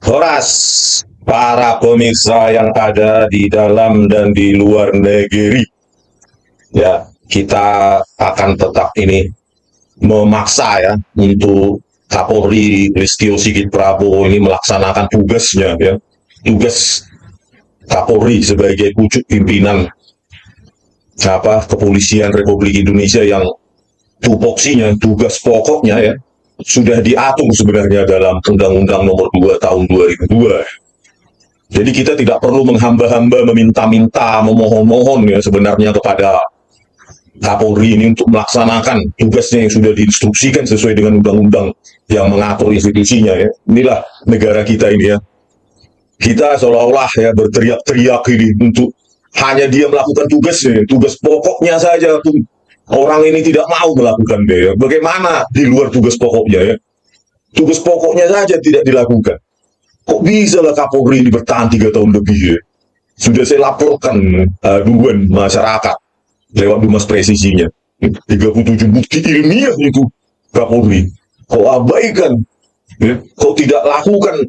Horas, para pemirsa yang ada di dalam dan di luar negeri, ya kita akan tetap ini memaksa ya untuk Kapolri Listio Sigit Prabowo ini melaksanakan tugasnya ya, tugas Kapolri sebagai pucuk pimpinan kepolisian Republik Indonesia yang tupoksinya, tugas pokoknya ya sudah diatur sebenarnya dalam Undang-Undang Nomor 2 Tahun 2002. Jadi kita tidak perlu menghamba-hamba, meminta-minta, memohon-mohon ya sebenarnya kepada Kapolri ini untuk melaksanakan tugasnya yang sudah diinstruksikan sesuai dengan undang-undang yang mengatur institusinya ya. Inilah negara kita ini ya. Kita seolah-olah ya berteriak-teriak ini untuk hanya dia melakukan tugasnya, tugas pokoknya saja tuh. Orang ini tidak mau melakukan ya. Bagaimana di luar tugas pokoknya ya? Tugas pokoknya saja tidak dilakukan. Kok bisa lah Kapolri ini bertahan 3 tahun lebih ya? Sudah saya laporkan aduan masyarakat lewat Dumas Presisinya. 37 bukti ilmiah itu Kapolri. Kok abaikan? Ya? Kok tidak lakukan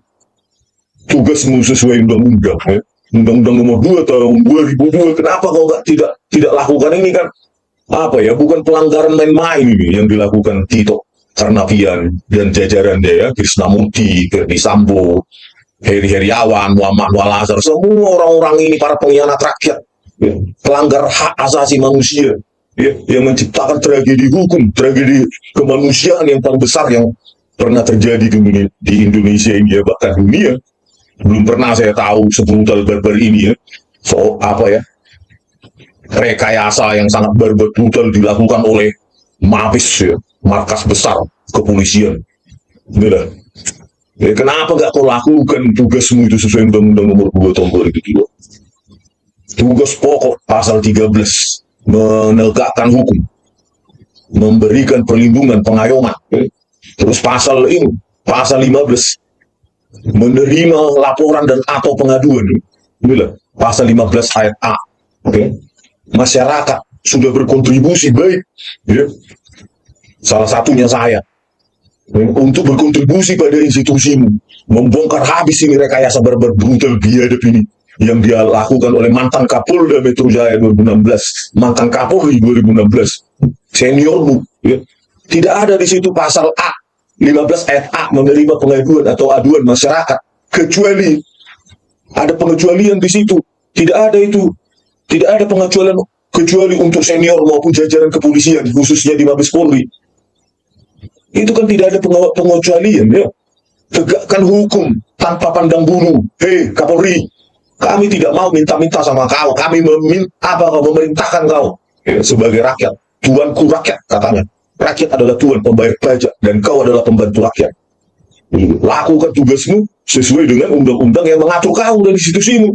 tugasmu sesuai undang-undang? Ya? Undang-undang nomor 2 tahun 2002. Kenapa kau tidak lakukan ini kan? Bukan pelanggaran main-main ini yang dilakukan Tito Karnavian dan jajarannya ya, Krisnamurti, Ferdi Sambo, Heri Heriawan, Muhammad Walazar, semua orang-orang ini para pengkhianat rakyat, ya, pelanggar hak asasi manusia, ya, yang menciptakan tragedi hukum, tragedi kemanusiaan yang paling besar yang pernah terjadi di Indonesia ini ya, bahkan dunia. Belum pernah saya tahu sebrutal barbar ini ya, rekayasa yang sangat brutal dilakukan oleh Mabes ya, markas besar kepolisian. Inilah. Ya, kenapa gak kau lakukan tugasmu itu sesuai Undang-Undang Nomor 2 Tahun 2002? Tugas pokok pasal 13 menegakkan hukum, memberikan perlindungan, pengayoman. Ya. Terus pasal 15 menerima laporan dan atau pengaduan. Inilah pasal 15 ayat A. Okay. Masyarakat sudah berkontribusi baik ya. Salah satunya saya ya, untuk berkontribusi pada institusimu, membongkar habis ini rekayasa barbar brutal biadab ini yang dia lakukan oleh mantan Kapolda Metro Jaya 2016, mantan Kapolri 2016, seniormu ya. Tidak ada di situ pasal A 15 ayat A menerima pengaduan atau aduan masyarakat, kecuali ada pengecualian di situ. Tidak ada itu. Tidak ada pengecualian kecuali untuk senior maupun jajaran kepolisian, khususnya di Mabes Polri. Itu kan tidak ada pengecualian ya. Tegakkan hukum tanpa pandang bulu. Hei Kapolri, kami tidak mau minta-minta sama kau. Kami memerintahkan kau ya, sebagai rakyat. Tuanku rakyat katanya. Rakyat adalah tuan pembayar pajak dan kau adalah pembantu rakyat. Lakukan tugasmu sesuai dengan undang-undang yang mengatur kau dan institusimu.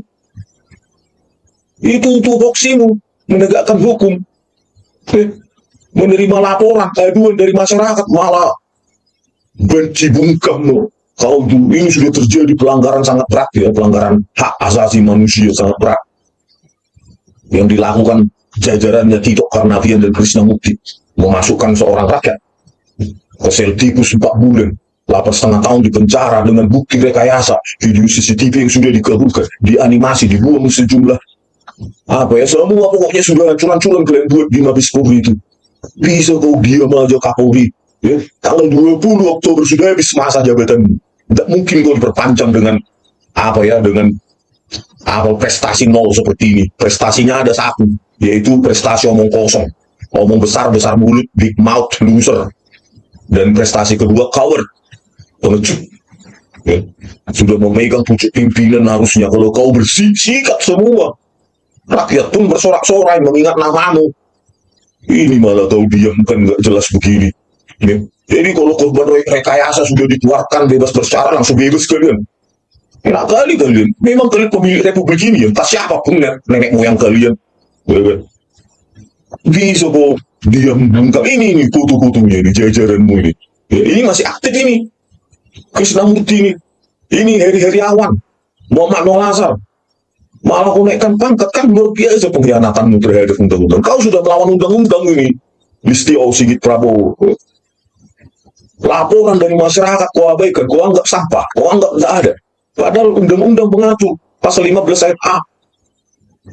Itu tupoksimu, menegakkan hukum, menerima laporan, aduan dari masyarakat, malah benci bungkam. No. Kalau ini sudah terjadi pelanggaran sangat berat ya, pelanggaran hak asasi manusia sangat berat yang dilakukan jajarannya Tito Karnavian dan Krisnamurti, memasukkan seorang rakyat ke sel tikus 4 bulan, 8,5 tahun di penjara dengan bukti rekayasa, video CCTV yang sudah dikabulkan, dianimasi, dibuang sejumlah semua pokoknya sudah hancur-hancuran kalian buat di Mabes Polri itu. Bisa kau diam aja Kapolri ya? Tanggal 20 Oktober sudah habis masa jabatan. Tidak mungkin kau diperpanjang dengan prestasi nol seperti ini. Prestasinya ada satu, yaitu prestasi omong kosong, omong besar mulut, big mouth, loser. Dan prestasi kedua coward, pengecut ya. Sudah memegang pucuk pimpinan harusnya. Kalau kau bersikap semua, rakyat pun bersorak-sorai mengingat namamu. Ini malah kau diamkan nggak jelas begini. Ya. Jadi kalau korban rekayasa sudah dikeluarkan bebas bersyarat, langsung bebas kalian. Enak kali kalian. Memang kalian pemilik republik ini ya. Entah siapapun ya, nenek moyang kalian. Bisa kok diam bungkam ini foto-fotonya ini, jajaranmu ini. Ya, ini masih aktif ini. Krisnamurti ini. Ini Heri Heriawan, Muhammad Walazar. Malah kau naikkan pangkat, kan luar biasa pengkhianatanmu terhadap undang-undang. Kau sudah melawan undang-undang ini, Listio Sigit Prabowo. Laporan dari masyarakat kau abaikan, kau anggap sampah, kau anggap tidak ada. Padahal undang-undang mengatur pasal 15 ayat A,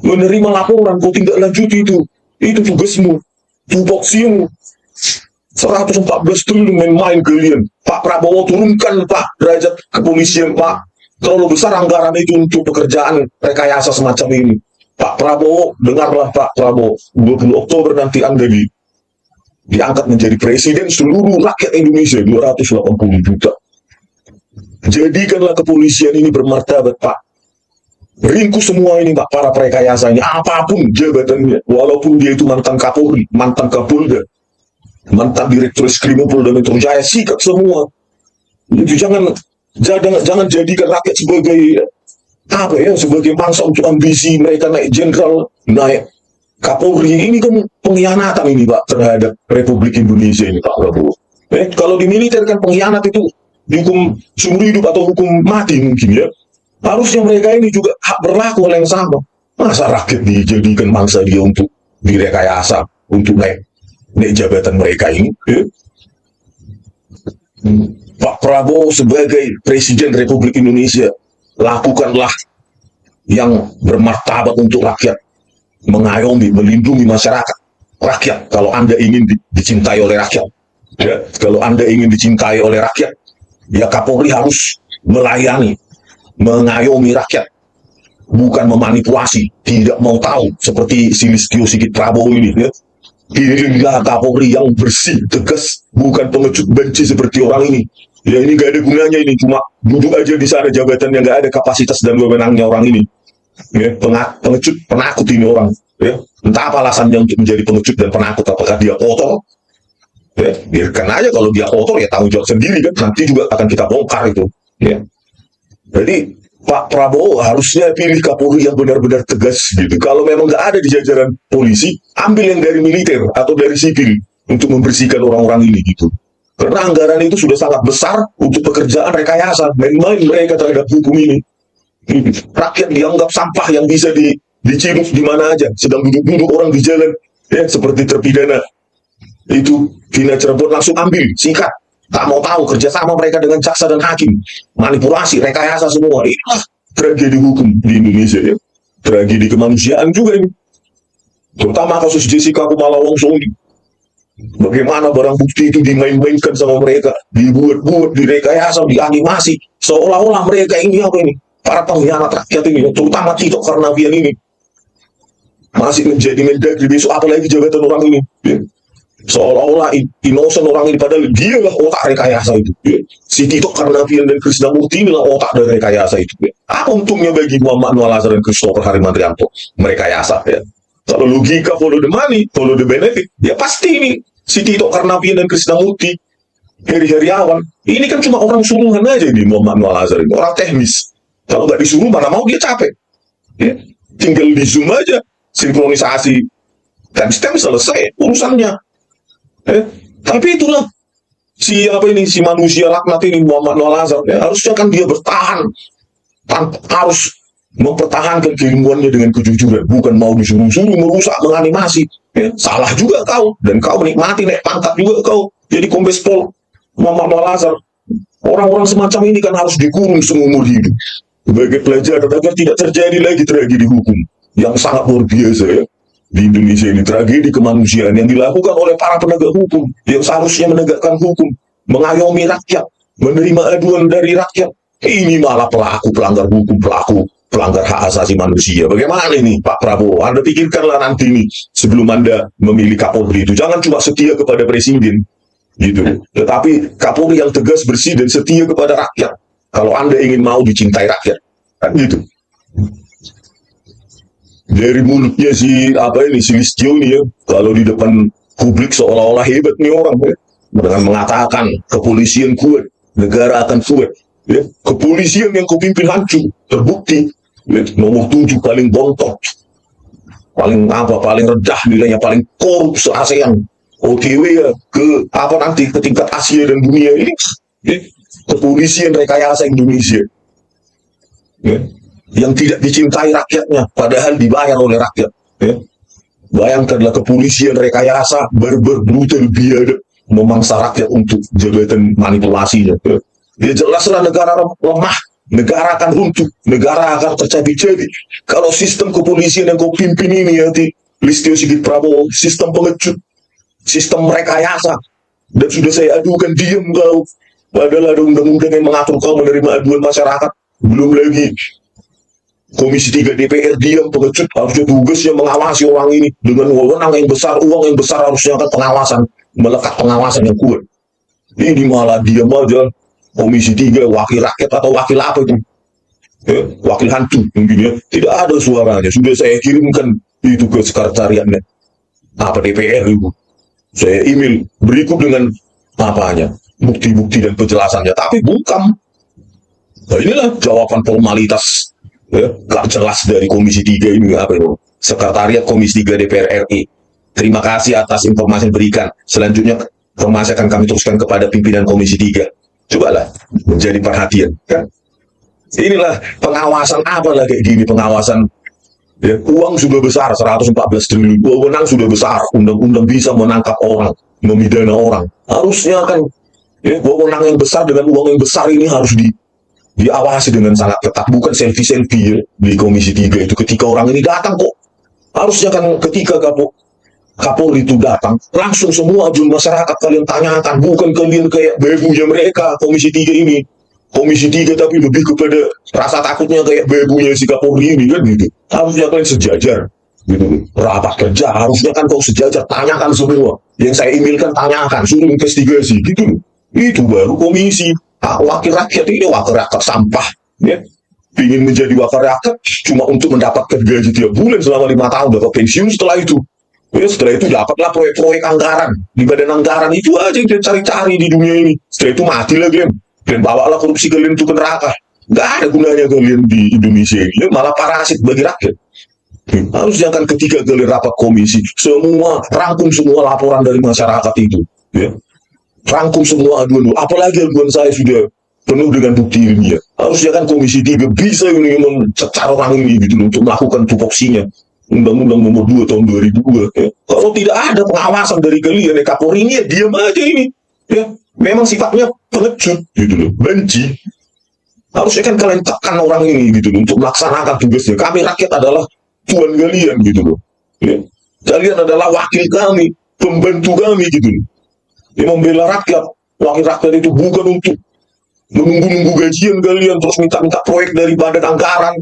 menerima laporan kau tindak lanjuti itu tugasmu, tupoksimu. 114 triliun main-main kalian. Pak Prabowo turunkan Pak derajat kepolisian Pak. Terlalu besar anggaran itu untuk pekerjaan rekayasa semacam ini. Pak Prabowo, dengarlah Pak Prabowo, 20 Oktober nanti Anda diangkat menjadi presiden seluruh rakyat Indonesia 280 juta. Jadikanlah kepolisian ini bermartabat Pak. Ringkus semua ini Pak, para perekayasa ini, apapun jabatannya, walaupun dia itu mantan Kapolri, mantan Kapolda, mantan Direktur Skrimopol dan Metro Jaya, sikat semua. Itu jangan jadikan rakyat sebagai apa ya, sebagai mangsa untuk ambisi mereka naik jenderal, naik Kapolri. Ini kan pengkhianatan ini Pak terhadap Republik Indonesia ini Pak Prabowo. Kalau di militer kan pengkhianat itu dihukum seumur hidup atau hukum mati mungkin ya. Harusnya mereka ini juga hak berlaku yang sama. Masa rakyat dijadikan mangsa dia untuk direkayasa, untuk naik jabatan mereka ini ya? Pak Prabowo sebagai Presiden Republik Indonesia, lakukanlah yang bermartabat untuk rakyat, mengayomi, melindungi masyarakat rakyat. Kalau Anda ingin dicintai oleh rakyat ya, kalau Anda ingin dicintai oleh rakyat ya, Kapolri harus melayani, mengayomi rakyat, bukan memanipulasi, tidak mau tahu seperti si Listio Sigit Prabowo ini ya. Pilihlah Kapolri yang bersih, tegas, bukan pengecut benci seperti orang ini. Ya ini gak ada gunanya, ini cuma duduk aja di sana jabatan yang gak ada kapasitas dan wewenangnya orang ini. Ya, pengecut, penakut ini orang. Ya, entah apa alasannya untuk menjadi pengecut dan penakut, apakah dia kotor? Ya, biarkan aja, kalau dia kotor ya tanggung jawab sendiri kan, nanti juga akan kita bongkar itu. Ya. Jadi Pak Prabowo harusnya pilih Kapolri yang benar-benar tegas gitu. Kalau memang nggak ada di jajaran polisi, ambil yang dari militer atau dari sipil untuk membersihkan orang-orang ini gitu. Karena anggaran itu sudah sangat besar untuk pekerjaan rekayasa, main-main mereka terhadap hukum ini. Rakyat dianggap sampah yang bisa diciduk di mana aja, sedang duduk-duduk orang di jalan, ya seperti terpidana itu Vina Cirebon langsung ambil, sikat. Tak mau tahu kerjasama mereka dengan jaksa dan hakim, manipulasi, rekayasa semua. Inilah tragedi hukum di Indonesia ya, tragedi kemanusiaan juga ini. Terutama kasus Jessica Kumala Wongso ini. Bagaimana barang bukti itu dimain-mainkan sama mereka, dibuat-buat, direkayasa, dianimasi, seolah-olah mereka ini apa ini, para pengkhianat rakyat ini, terutama Tito Karnavian ini masih menjadi Mendagri besok, apalagi jabatan orang ini. Ya. Seolah-olah innocent orang ini, padahal dia lah otak rekayasa itu ya. Si Tito Karnavian dan Krisnamurti inilah otak dari rekayasa itu ya. Apa untungnya bagi Muhammad Noah Lazar dan Christopher Harimandrianto merekayasa ya? Kalau logika follow the money, follow the benefit, ya pasti ini si Tito Karnavian dan Krisnamurti, Heri Heriawan ini kan cuma orang suruhan aja ini. Muhammad Noah Lazar ini orang teknis, kalau nggak disuruh mana mau dia capek ya. Tinggal di zoom aja, sinkronisasi timestamp, selesai urusannya. Tapi itulah si manusia laknat ini Muhammad Noah Lazar ya, harusnya kan dia bertahan, harus mempertahankan keilmuannya dengan kejujuran, bukan mau disuruh-suruh merusak, menganimasi ya. Salah juga kau, dan kau menikmati naik pangkat juga kau jadi Kombes Pol Muhammad Noah Lazar. Orang-orang semacam ini kan harus dikurung seumur hidup sebagai pelajaran agar tidak terjadi lagi tragedi hukum yang sangat luar biasa ya. Di Indonesia ini tragedi kemanusiaan yang dilakukan oleh para penegak hukum yang seharusnya menegakkan hukum, mengayomi rakyat, menerima aduan dari rakyat. Ini malah pelaku pelanggar hukum, pelaku pelanggar hak asasi manusia. Bagaimana ini Pak Prabowo? Anda pikirkanlah nanti ini sebelum Anda memilih Kapolri itu, jangan cuma setia kepada presiden gitu, tetapi Kapolri yang tegas, bersih dan setia kepada rakyat. Kalau Anda ingin mau dicintai rakyat kan gitu. Dari mulutnya si Listio ini ya, kalau di depan publik seolah-olah hebat nih orang ya, dengan mengatakan kepolisian kuat, negara akan kuat ya. Kepolisian yang kau pimpin hancur, terbukti ya. Nomor 7 paling bontot, paling rendah nilainya, paling korup se-ASEAN, OTW ya ke tingkat Asia dan dunia ini ya. Kepolisian rekayasa Indonesia ya, yang tidak dicintai rakyatnya, padahal dibayar oleh rakyat ya. Bayangkanlah kepolisian rekayasa, barbar, brutal, biadab, memangsa rakyat untuk jabatan manipulasinya ya. Dia jelaslah negara lemah, negara akan runtuh, negara akan tercabik-cabik. Kalau sistem kepolisian yang kau pimpin ini ya, Listio Sigit Prabowo, sistem pengecut, sistem rekayasa, dan sudah saya adukan diam kau. Padahal ada undang-undang yang mengatur kau menerima aduan masyarakat. Belum lagi Komisi 3 DPR diam, pengecut, harusnya tugasnya mengawasi orang ini dengan wewenang yang besar, uang yang besar, harusnya kan pengawasan, melekat pengawasan yang kuat. Ini malah diam aja. Komisi 3 wakil rakyat atau wakil apa itu, ya, wakil hantu mungkin ya, tidak ada suaranya. Sudah saya kirimkan itu ke sekretariatnya apa DPR itu, saya email berikut dengan apanya, bukti-bukti dan penjelasannya, tapi bukan. Nah, inilah jawaban formalitas ya, gak jelas dari Komisi 3 ini, apa itu, Sekretariat Komisi 3 DPR RI. Terima kasih atas informasi yang diberikan. Selanjutnya informasi akan kami teruskan kepada pimpinan Komisi 3. Cobalah menjadi perhatian kan. Inilah pengawasan, apalah kayak gini pengawasan ya. Uang sudah besar 114 triliun, wewenang sudah besar, undang-undang bisa menangkap orang, memidana orang. Harusnya kan ya, wewenang yang besar dengan uang yang besar ini harus diawasi dengan sangat ketat, bukan selfie-selfie ya, di Komisi 3 itu ketika orang ini datang kok. Harusnya kan ketika Kapolri itu datang, langsung semua ajuan masyarakat kalian tanyakan, bukan kalian kayak bebunya mereka, Komisi 3 ini. Komisi 3 tapi lebih kepada rasa takutnya kayak bebunya si Kapolri ini kan gitu. Harusnya kalian sejajar, gitu. Rapat kerja, harusnya kan kau sejajar, tanyakan semua. Yang saya emailkan tanyakan, suruh investigasi, gitu. Itu baru komisi. Wakil rakyat ini wakil rakyat sampah, ya. Ingin menjadi wakil rakyat cuma untuk mendapatkan gaji tiap bulan selama 5 tahun, dapat pensiun setelah itu. Ya, setelah itu dapatlah proyek-proyek anggaran di badan anggaran itu aja yang cari-cari di dunia ini. Setelah itu mati lagi dan bawalah korupsi kalian itu ke neraka. Gak ada gunanya kalian di Indonesia ini, malah parasit bagi rakyat. Harusnya kan ketika kalian rapat komisi, semua rangkum semua laporan dari masyarakat itu, ya. Rangkum semua aduan, apalagi aduan saya sudah penuh dengan bukti ilmiah. Harusnya kan Komisi 3 bisa ini mencecar orang ini gitu untuk melakukan tupoksinya. Undang-Undang nomor 2 tahun 2002 ya. Kalau tidak ada pengawasan dari kalian ya, Kapolri ini ya diam aja ini ya, memang sifatnya pengecut gitu loh, benci. Harusnya kan kalian tekan orang ini gitu loh, untuk melaksanakan tugasnya. Kami rakyat adalah tuan kalian gitu loh ya. Kalian adalah wakil kami, pembantu kami gitu loh ya, membela rakyat. Wakil rakyat itu bukan untuk menunggu-nunggu gajian kalian, terus minta-minta proyek dari badan anggaran,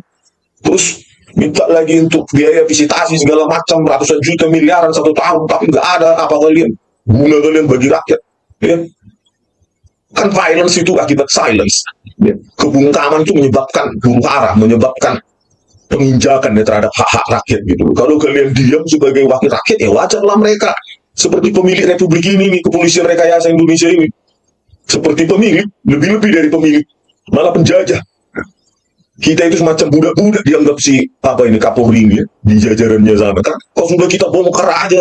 terus minta lagi untuk biaya visitasi segala macam ratusan juta miliaran 1 tahun, tapi nggak ada apa kalian guna kalian bagi rakyat ya. Kan violence itu akibat silence ya. Kebungkaman itu menyebabkan huru hara, menyebabkan penginjakan ya, terhadap hak-hak rakyat gitu. Kalau kalian diam sebagai wakil rakyat ya wajarlah mereka seperti pemilik republik ini nih, kepolisian rekayasa Indonesia ini seperti pemilik, lebih-lebih dari pemilik, malah penjajah. Kita itu semacam budak-budak dianggap si apa ini Kapolri ini ya, di jajarannya sana kan. Kalau sudah kita bongkar aja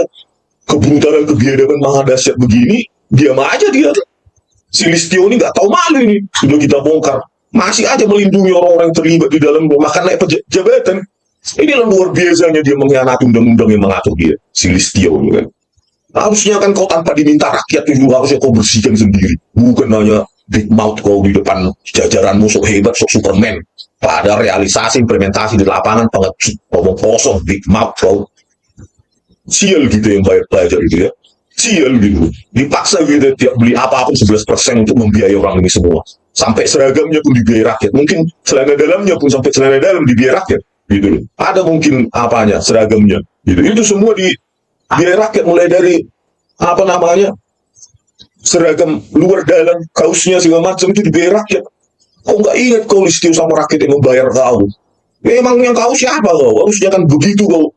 kebrutalan, kebiadaban maha dahsyat begini, diam aja dia. Si Listio ini nggak tahu malu ini, sudah kita bongkar, masih aja melindungi orang-orang yang terlibat di dalam, makan naik jabatan. Inilah luar biasanya dia mengkhianati undang-undang yang mengatur dia, si Listio ini kan. Harusnya kan kau tanpa diminta rakyat itu harusnya kau bersihkan sendiri, bukan hanya big mouth kau di depan jajaranmu sok hebat, sok Superman. Pada realisasi implementasi di lapangan pengecut, ngomong kosong, big mouth kau. Sial gitu yang bayar pelajar gitu ya. Sial gitu. Dipaksa gitu tiap beli apapun 11% untuk membiayai orang ini semua. Sampai seragamnya pun dibiayai rakyat. Mungkin celana dalamnya pun sampai celana dalam dibiayai rakyat. Gitu loh. Ada mungkin apanya seragamnya. Gitu. Itu semua dibiayai rakyat, mulai dari apa namanya seragam luar dalam, kaosnya segala macam itu dibiayai rakyat. Kau nggak ingat kau Listio sama rakyat yang membayar kau? Memang yang kau siapa kau? Harusnya kan begitu kau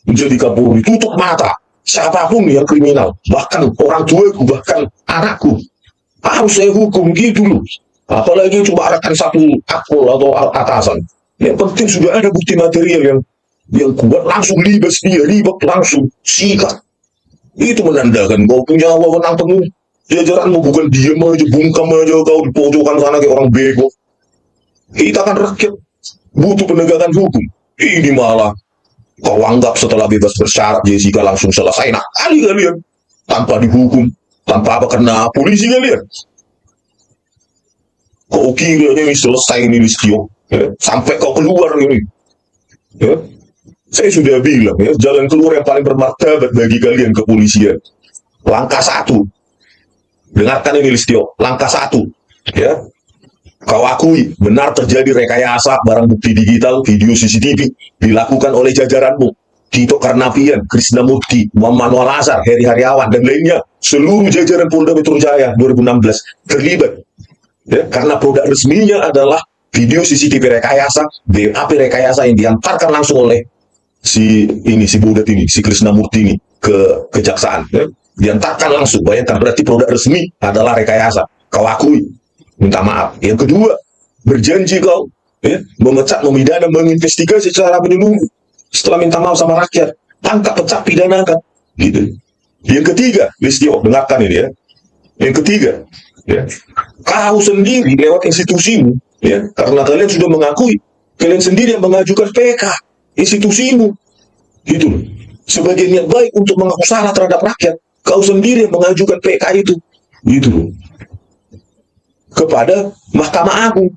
menjadi Kapolri. Tutup mata siapapun yang kriminal, bahkan orang tuaku, bahkan anakku, harus saya hukum gitu loh. Apalagi cuma arahkan satu akpol atau atasan. Yang penting sudah ada bukti material yang kuat, langsung libas dia, ribet langsung sikat. Itu menandakan kau punya wewenang penuh. Jajaranmu bukan diam aja, bungkam aja kau di pojokan sana kayak orang bego. Kita kan rakyat butuh penegakan hukum. Ini malah kau anggap setelah bebas bersyarat Jessica langsung selesai. Nah kali kalian tanpa dihukum, tanpa apa kena polisi kalian. Kau kira ini selesai ini Listio, ya? Sampai kau keluar ini, ya? Saya sudah bilang ya, jalan keluar yang paling bermartabat bagi kalian kepolisian. Langkah satu, dengarkan ini Listio, langkah satu, ya. Kau akui benar terjadi rekayasa barang bukti digital, video CCTV dilakukan oleh jajaranmu, Tito Karnavian, Krisnamurti, Muhammad Al-Azhar, Heri Hariawan, dan lainnya. Seluruh jajaran Polda Metro Jaya 2016 terlibat. Ya, karena produk resminya adalah video CCTV rekayasa, BAP rekayasa yang diantarkan langsung oleh si Bodat ini, si Krisnamurti ini ke kejaksaan. Ya. Diantarkan langsung, bayangkan berarti produk resmi adalah rekayasa. Kau akui, minta maaf. Yang kedua, berjanji kau ya, memecat, memidana, menginvestigasi secara menyeluruh. Setelah minta maaf sama rakyat, tangkap, pecat, pidanakan, gitu. Yang ketiga, Listio, dengarkan ini ya. Yang ketiga, ya, kau sendiri lewat institusimu, ya, karena kalian sudah mengakui, kalian sendiri yang mengajukan PK, institusimu, gitu. Sebagai niat baik untuk mengaku salah terhadap rakyat, kau sendiri yang mengajukan PK itu, gitu, kepada Mahkamah Agung.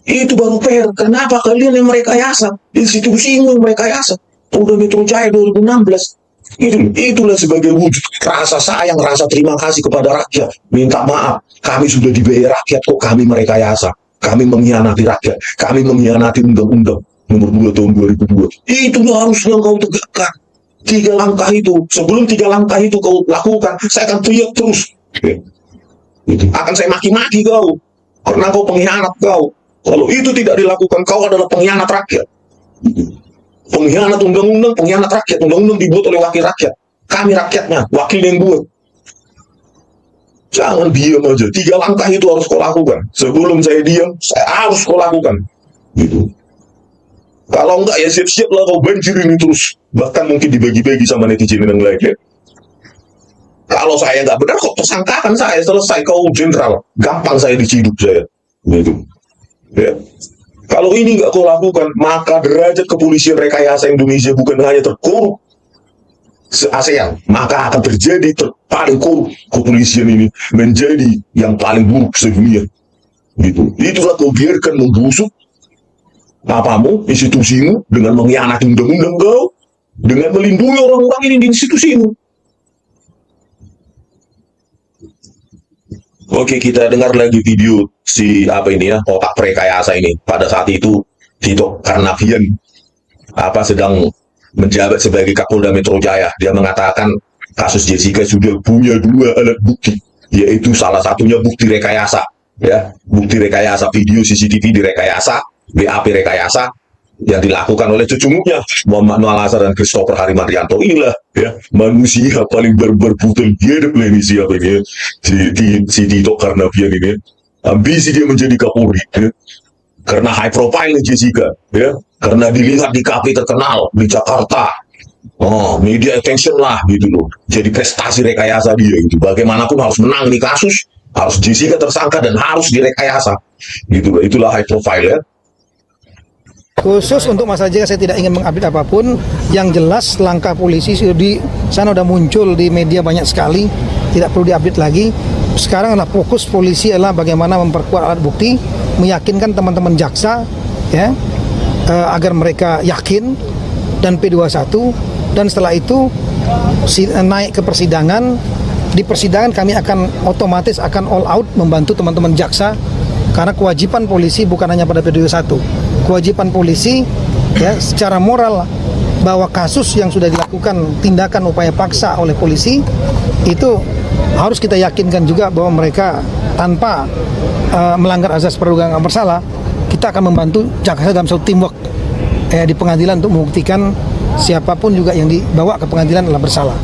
Itu baru fair. Kenapa kalian yang merekayasa? Institusimu yang merekayasa. Polda Metro Jaya 2016. Itulah sebagai wujud rasa sayang, rasa terima kasih kepada rakyat. Minta maaf, kami sudah dibayar rakyat kok kami merekayasa. Kami mengkhianati rakyat. Kami mengkhianati Undang-Undang Nomor 2 Tahun 2002. Itulah harusnya kau tegakkan. 3 langkah itu. Sebelum 3 langkah itu kau lakukan, saya akan teriak terus. Akan saya maki-maki kau. Karena kau pengkhianat kau. Kalau itu tidak dilakukan, kau adalah pengkhianat rakyat. Pengkhianat undang-undang, pengkhianat rakyat. Undang-undang dibuat oleh wakil rakyat. Kami rakyatnya, wakil yang buat. Jangan diam aja. 3 langkah itu harus kau lakukan. Sebelum saya diam, saya harus kau lakukan. Gitu. Kalau enggak, ya siap-siap lah kau banjir ini terus. Bahkan mungkin dibagi-bagi sama netizen yang lain. Ya. Kalau saya nggak benar, kok tersangkakan saya. Selesai, kau jenderal. Gampang saya diciduk saya. Gitu. Ya. Kalau ini nggak kau lakukan, maka derajat kepolisian rekayasa Indonesia bukan hanya terkorup se-ASEAN, maka akan terjadi paling korup kepolisian ini menjadi yang paling buruk sedunia. Gitu. Itulah kau biarkan membusuk apamu, institusimu, dengan mengkhianati undang-undang kau, dengan melindungi orang-orang ini di institusimu. Oke, kita dengar lagi video si otak rekayasa ini. Pada saat itu Tito Karnavian sedang menjabat sebagai Kapolda Metro Jaya. Dia mengatakan kasus Jessica sudah punya 2 alat bukti, yaitu salah satunya bukti rekayasa, ya, bukti rekayasa video CCTV direkayasa, BAP rekayasa yang dilakukan oleh cucunya Muhammad Al-Azhar dan Christopher Harimardianto. Inilah ya manusia paling berbutal hidup ini, siapa ini, si Tito Karnavian ini. Ambisi dia menjadi Kapolri, ya. Karena high profile Jessica, ya, karena dilihat di kafe terkenal di Jakarta. Oh, media attention lah gitu loh. Jadi prestasi rekayasa dia itu. Bagaimanapun harus menang di kasus, harus Jessica tersangka dan harus direkayasa. Gitu loh. Itulah high profile ya. Khusus untuk Mas Ajeng, saya tidak ingin mengupdate apapun. Yang jelas langkah polisi di sana udah muncul di media banyak sekali, tidak perlu diupdate lagi. Sekarang adalah fokus polisi adalah bagaimana memperkuat alat bukti, meyakinkan teman-teman jaksa, ya, agar mereka yakin, dan P21. Dan setelah itu naik ke persidangan. Di persidangan kami akan otomatis akan all out membantu teman-teman jaksa, karena kewajiban polisi bukan hanya pada P21. Kewajiban polisi ya secara moral bahwa kasus yang sudah dilakukan tindakan upaya paksa oleh polisi itu harus kita yakinkan juga bahwa mereka tanpa melanggar azas praduga bersalah. Kita akan membantu jaksa dalam satu teamwork di pengadilan untuk membuktikan siapapun juga yang dibawa ke pengadilan adalah bersalah.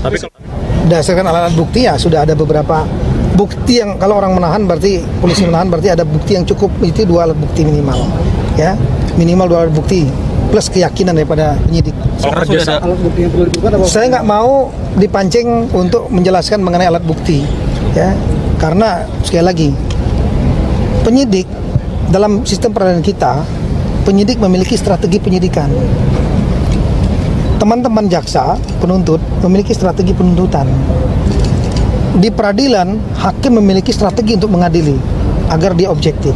Berdasarkan alat bukti ya sudah ada beberapa bukti yang kalau orang menahan berarti polisi menahan berarti ada bukti yang cukup, itu 2 alat bukti minimal, ya, minimal 2 alat bukti plus keyakinan daripada penyidik. Alat bukti yang perlu dibuka, saya nggak mau dipancing untuk menjelaskan mengenai alat bukti, ya, karena sekali lagi penyidik dalam sistem peradilan kita, penyidik memiliki strategi penyidikan. Teman-teman jaksa penuntut memiliki strategi penuntutan. Di peradilan, hakim memiliki strategi untuk mengadili agar dia objektif.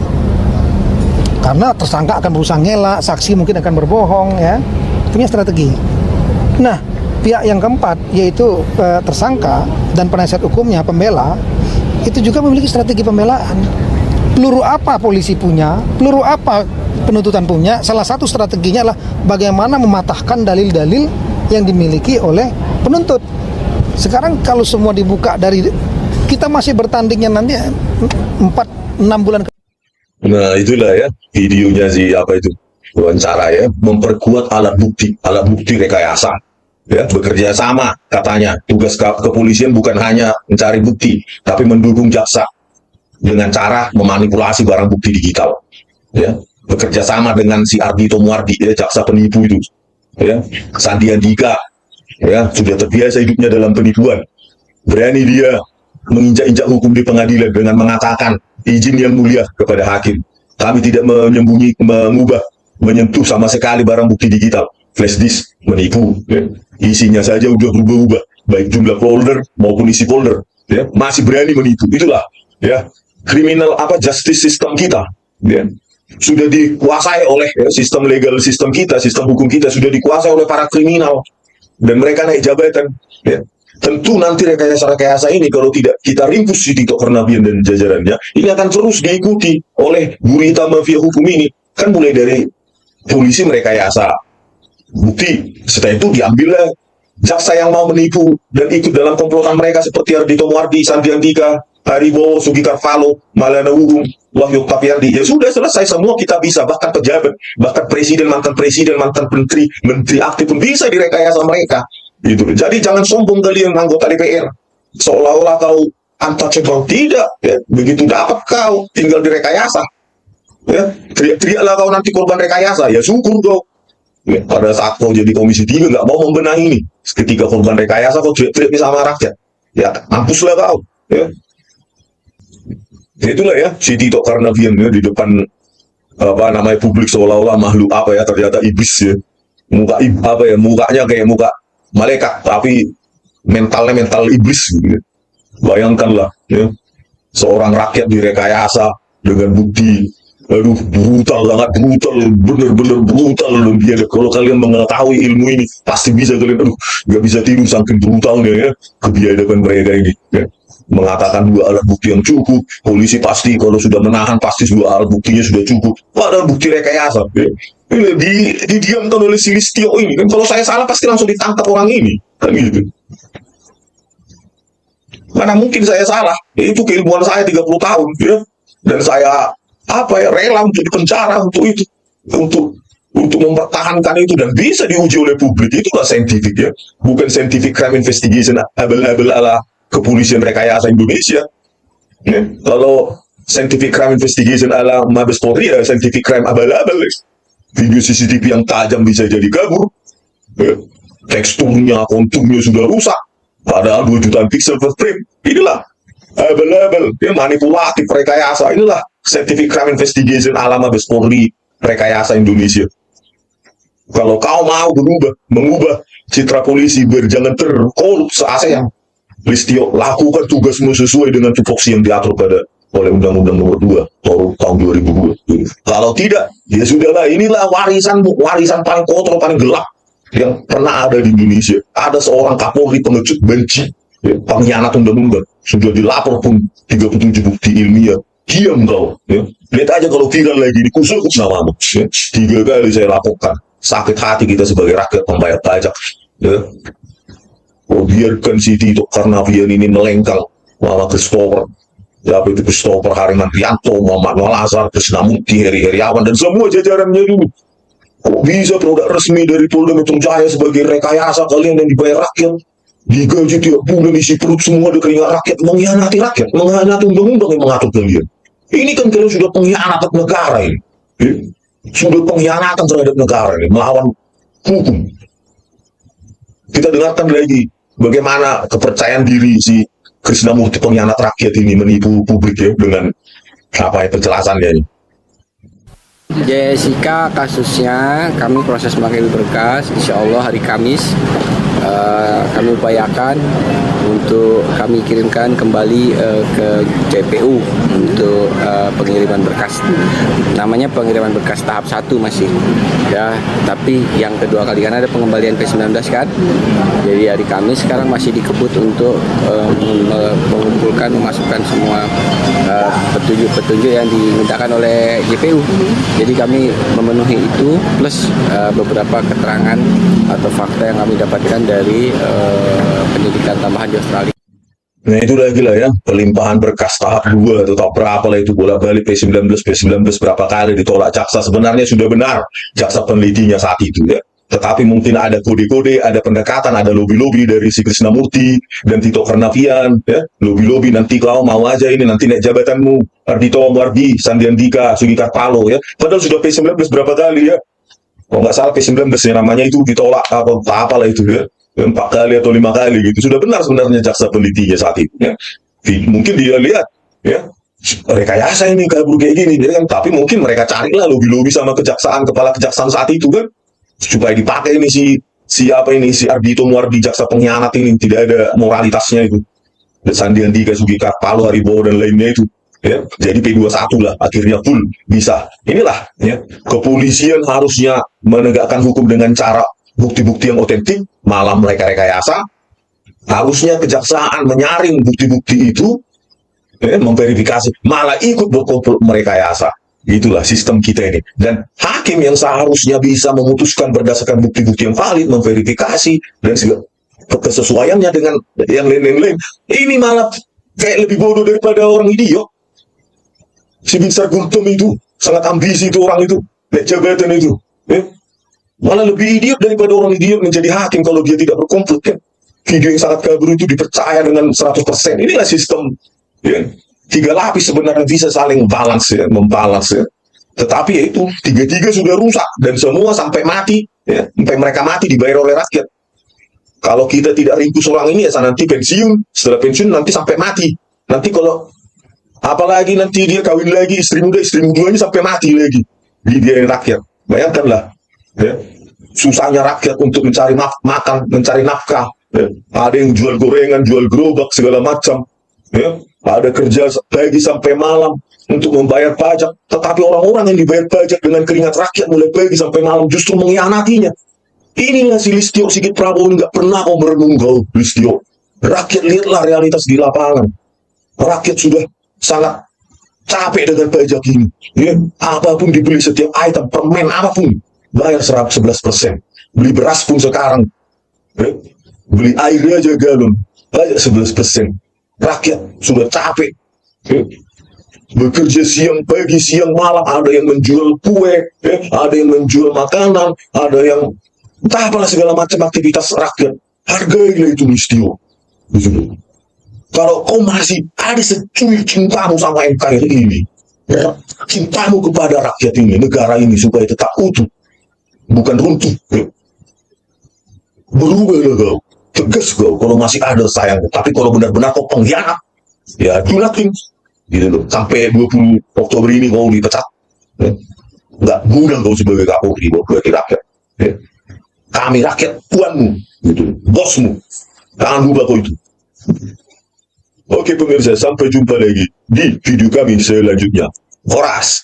karena tersangka akan berusaha ngelak, saksi mungkin akan berbohong, ya, punya strategi. Nah, pihak yang keempat yaitu tersangka dan penasihat hukumnya, pembela, itu juga memiliki strategi pembelaan. Peluru apa polisi punya, peluru apa penuntutan punya, salah satu strateginya adalah bagaimana mematahkan dalil-dalil yang dimiliki oleh penuntut. Sekarang kalau semua dibuka dari, kita masih bertandingnya nanti 4-6 bulan. Nah itulah ya videonya si apa itu wawancara ya, memperkuat alat bukti rekayasa ya, bekerja sama katanya. Tugas kepolisian bukan hanya mencari bukti tapi mendukung jaksa dengan cara memanipulasi barang bukti digital ya, bekerja sama dengan si Ardhito Muardi ya, jaksa penipu itu ya. Sandi Andika ya, sudah terbiasa hidupnya dalam penipuan, berani dia menginjak-injak hukum di pengadilan dengan mengatakan izin yang mulia kepada hakim, kami tidak mengubah, menyentuh sama sekali barang bukti digital, flash disk, menipu ya. Isinya saja udah berubah-ubah, baik jumlah folder maupun isi folder ya, masih berani menipu. Itulah ya criminal justice system kita ya, sudah dikuasai oleh sistem legal sistem kita, sistem hukum kita sudah dikuasai oleh para kriminal dan mereka naik jabatan ya. Tentu nanti rekayasa-rekayasa ini kalau tidak kita ringkus si Tito Karnavian dan jajarannya, ini akan terus diikuti oleh gurita mafia hukum ini. Kan mulai dari polisi merekayasa bukti, setelah itu diambillah jaksa yang mau menipu dan ikut dalam komplotan mereka seperti Ardhito Muardi, Sandi Andika, Haribowo, Sugi Carvalho, Maulana Wugung, Wahyu Oktaviandi. Ya sudah selesai semua, kita bisa, bahkan pejabat, bahkan presiden, mantan menteri aktif pun bisa direkayasa mereka. Gitu. Jadi jangan sombong kalian anggota DPR, seolah-olah kau untouchable. Tidak ya. Begitu dapat kau tinggal direkayasa ya, teriak-teriaklah kau nanti korban rekayasa, ya syukur kau ya. Pada saat kau jadi komisi 3 nggak mau membenahi ini, ketika korban rekayasa kau teriak-teriak sama rakyat, ya mampuslah kau ya. Itulah ya si Tito Karnavian ya, di depan publik seolah-olah makhluk ternyata iblis ya, mukanya kayak muka malaikat tapi mentalnya mental iblis gitu. Bayangkanlah ya, seorang rakyat direkayasa dengan bukti, aduh brutal, sangat brutal, bener-bener brutal. Kalau kalian mengetahui ilmu ini pasti bisa kalian, nggak bisa tidur saking brutalnya ya kebiadaban mereka ini ya. Mengatakan 2 alat bukti yang cukup, polisi pasti kalau sudah menahan pasti 2 alat buktinya sudah cukup, padahal bukti rekayasa ya. Didiamkan oleh si Listio ini kan, kalau saya salah pasti langsung ditangkap orang ini kan gitu. Mana mungkin saya salah, itu keilmuan saya 30 tahun ya, dan saya rela untuk dipenjara untuk itu, untuk mempertahankan itu dan bisa diuji oleh publik. Itulah saintifik ya, bukan scientific crime investigation abal-abal ala kepolisian rekayasa Indonesia ya. Kalau scientific crime investigation ala Mabes Polri ya scientific crime abal-abal ya. Video CCTV yang tajam bisa jadi kabur ya. Teksturnya, konturnya sudah rusak padahal 2 jutaan pixel per frame. Inilah abal-abal ya, manipulatif rekayasa. Inilah scientific crime investigation ala Mabes Polri rekayasa Indonesia. Kalau kau mau mengubah citra polisi biar jangan terkorup se-ASEAN, Listio, lakukan tugasmu sesuai dengan tupoksi yang diatur oleh Undang-Undang Nomor 2 tahun 2002. Kalau tidak, ya sudahlah. Inilah warisan paling kotor, paling gelap yang pernah ada di Indonesia. Ada seorang Kapolri pengecut benci, ya, pengkhianat undang-undang, sudah dilapor pun 37 bukti ilmiah. Diam kau. Ya. Lihat aja kalau viral lagi, dikusuk namamu. Ya. 3 kali saya laporkan. Sakit hati kita sebagai rakyat pembayar pajak. Ya. Biarkan si Tito Karnavian ini melengkang, Mama Christopher, Christopher Harimantrianto, Muhammad Malazar, Krisnamurti, Heri Heriawan, dan semua jajarannya dulu. Kok bisa produk resmi dari Polda Metro Jaya sebagai rekayasa kalian yang dibayar rakyat, digaji tiap bulan, isi perut semua dari keringat rakyat, mengkhianati rakyat, mengkhianati undang-undang yang mengatur kalian. Ini kan kalian sudah pengkhianatan negara ini, ya? Sudah pengkhianatan terhadap negara ini, melawan hukum. Kita dengarkan lagi bagaimana kepercayaan diri si Krisnamurti pengkhianat rakyat ini menipu publik ya, dengan penjelasannya ini. Jessica kasusnya kami proses mengambil berkas, insya Allah hari Kamis kami upayakan untuk kami kirimkan kembali ke JPU untuk pengiriman berkas. Namanya pengiriman berkas tahap 1 masih ya, tapi yang kedua kali kan ada pengembalian P19 kan. Jadi hari Kamis sekarang masih dikebut untuk mengumpulkan, memasukkan semua petunjuk-petunjuk yang dimintakan oleh JPU. Jadi kami memenuhi itu plus beberapa keterangan atau fakta yang kami dapatkan dari penyidikan tambahan di Australia. Nah itu lagi lah ya, pelimpahan berkas tahap 2 atau tahap berapa lah itu, bolak-balik P19 berapa kali ditolak jaksa. Sebenarnya sudah benar jaksa penelitinya saat itu ya. Tetapi mungkin ada kode-kode, ada pendekatan, ada lobby-lobby dari si Krishnamurti dan Tito Karnavian ya. Lobby-lobby, nanti kau mau aja ini, nanti naik jabatanmu, Ardhito Muardi, Sandi Andika, Sugikar Palo ya. Padahal sudah P19 berapa kali ya. Kalau nggak salah P19 ya namanya itu ditolak apa lah itu ya. 4 kali atau 5 kali gitu. Sudah benar sebenarnya jaksa penelitinya saat itu ya. Mungkin dia lihat ya, rekayasa ini kabur kayak gini ya kan. Tapi mungkin mereka carilah lobby-lobby sama kejaksaan, kepala kejaksaan saat itu kan, supaya dipakai ini si Ardhito Muardi, jaksa pengkhianat ini, tidak ada moralitasnya itu. Dan Sandi Andika, Sugikar Palo, Haribo dan lainnya itu ya. Jadi P21 lah akhirnya full bisa. Inilah ya, kepolisian harusnya menegakkan hukum dengan cara bukti-bukti yang otentik, malah mereka rekayasa. Harusnya kejaksaan menyaring bukti-bukti itu, memverifikasi, malah ikut berkomplot merekayasa. Itulah sistem kita ini. Dan hakim yang seharusnya bisa memutuskan berdasarkan bukti-bukti yang valid, memverifikasi dan kesesuaiannya dengan yang lain-lain, ini malah kayak lebih bodoh daripada orang idiot. Si Binsar Gultom itu sangat ambisi itu orang itu, naik jabatan itu malah lebih idiot daripada orang idiot menjadi hakim kalau dia tidak berkomplot kan. Video yang sangat kabur itu dipercaya dengan 100%. Inilah sistem ya. 3 lapis sebenarnya bisa saling balance ya, membalance ya. Tetapi ya itu 3-3 sudah rusak dan semua sampai mati ya, sampai mereka mati dibayar oleh rakyat. Kalau kita tidak ringkus orang ini ya nanti pensiun, setelah pensiun nanti sampai mati. Nanti kalau apalagi nanti dia kawin lagi, istri mudanya sampai mati lagi dibiayain rakyat. Bayangkanlah ya, susahnya rakyat untuk mencari makan, mencari nafkah ya. Ada yang jual gorengan, jual gerobak segala macam ya. Ada kerja pagi sampai malam untuk membayar pajak, tetapi orang-orang yang dibayar pajak dengan keringat rakyat mulai pagi sampai malam justru mengkhianatinya. Inilah si Listio Sigit Prabowo, nggak pernah kau merenung kau Listio. Rakyat lihatlah realitas di lapangan. Rakyat sudah sangat capek dengan pajak ini ya. Apapun dibeli, setiap item, permen apapun bayar 11%. Beli beras pun sekarang ya. Beli air aja galon bayar 11%. Rakyat sudah capek ya. Bekerja siang pagi siang malam, ada yang menjual kue ya. Ada yang menjual makanan, ada yang entah apalah segala macam aktivitas rakyat. Hargailah itu Listio gitu. Kalau kau masih ada secuil cintamu sama NKRI ini ya, cintamu kepada rakyat ini, negara ini supaya tetap utuh bukan runtuh ya. Berubahlah kau, tegas kau kalau masih ada sayang. Tapi kalau benar-benar kau pengkhianat ya do nothing gitu loh. Sampai 20 Oktober ini kau dipecat ya. Nggak guna kau sebagai Kapolri bagi rakyat ya. Kami rakyat tuanmu gitu, bosmu, jangan lupa kau itu. Oke pemirsa, sampai jumpa lagi di video kami selanjutnya. Horas.